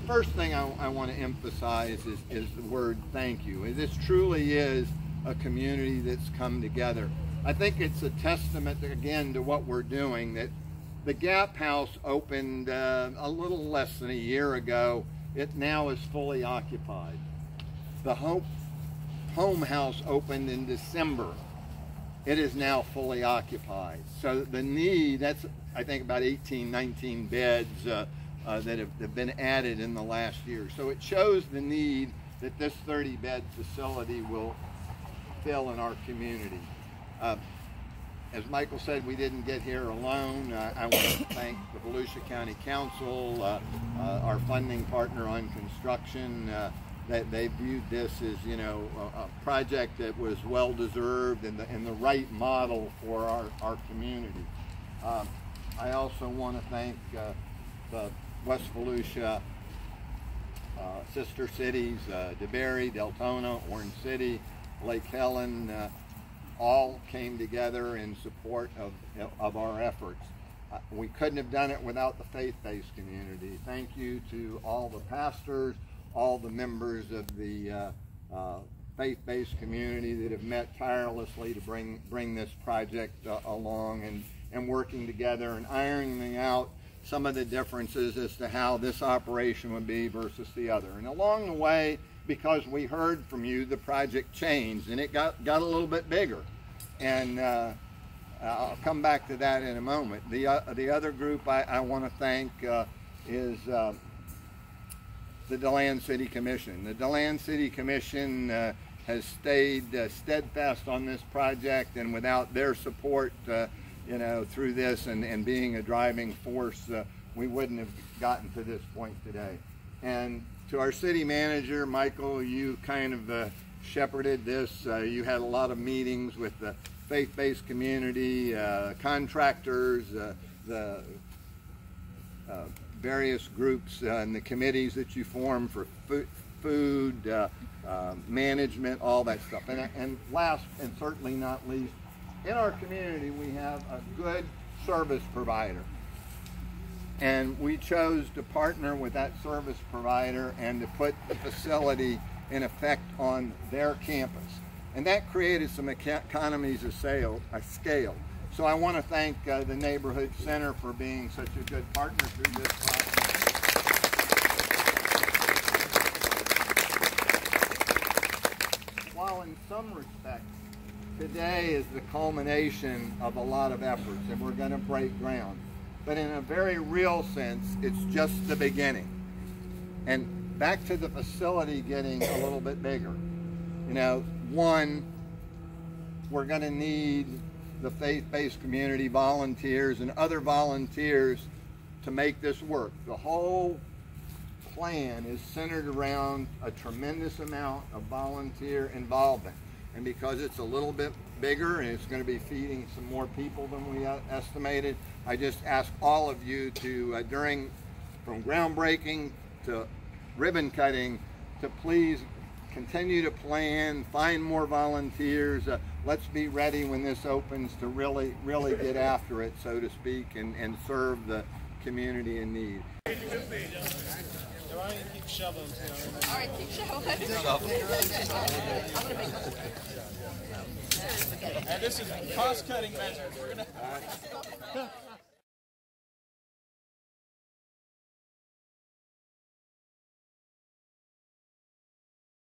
first thing I want to emphasize is the word thank you. This truly is a community that's come together. I think it's a testament, again, to what we're doing, that the Gap House opened a little less than a year ago. It now is fully occupied. The Home House opened in December. It is now fully occupied. So the need, that's I think about 18, 19 beds that have been added in the last year. So it shows the need that this 30-bed facility will fill in our community. As Michael said, we didn't get here alone. I want to thank the Volusia County Council, our funding partner on construction, that they viewed this as, you know, a project that was well deserved and the right model for our community. I also want to thank the West Volusia sister cities, DeBerry, Daytona, Orange City, Lake Helen, all came together in support of our efforts. We couldn't have done it without the faith-based community. Thank you to all the pastors, all the members of the faith-based community that have met tirelessly to bring this project along and working together and ironing out some of the differences as to how this operation would be versus the other. And along the way, because we heard from you, the project changed and it got a little bit bigger. And I'll come back to that in a moment. The other group I want to thank is the DeLand City Commission. The DeLand City Commission has stayed steadfast on this project, and without their support, you know, through this and being a driving force, we wouldn't have gotten to this point today. And to our city manager, Michael, you kind of shepherded this. You had a lot of meetings with the faith-based community, contractors, the various groups and the committees that you form for food, management, all that stuff. And last and certainly not least, in our community we have a good service provider. And we chose to partner with that service provider and to put the facility in effect on their campus. And that created some economies of scale. So I want to thank the Neighborhood Center for being such a good partner through this process. While in some respects, today is the culmination of a lot of efforts and we're going to break ground. But in a very real sense, it's just the beginning. And back to the facility getting a little bit bigger. You know, one, we're going to need the faith-based community volunteers and other volunteers to make this work. The whole plan is centered around a tremendous amount of volunteer involvement. And because it's a little bit bigger and it's going to be feeding some more people than we estimated, I just ask all of you to, from groundbreaking to ribbon cutting, to please continue to plan, find more volunteers. Let's be ready when this opens to really get after it, so to speak, and serve the community in need. Keep shoveling. All right, keep shoveling. And this is cost-cutting measures. We're gonna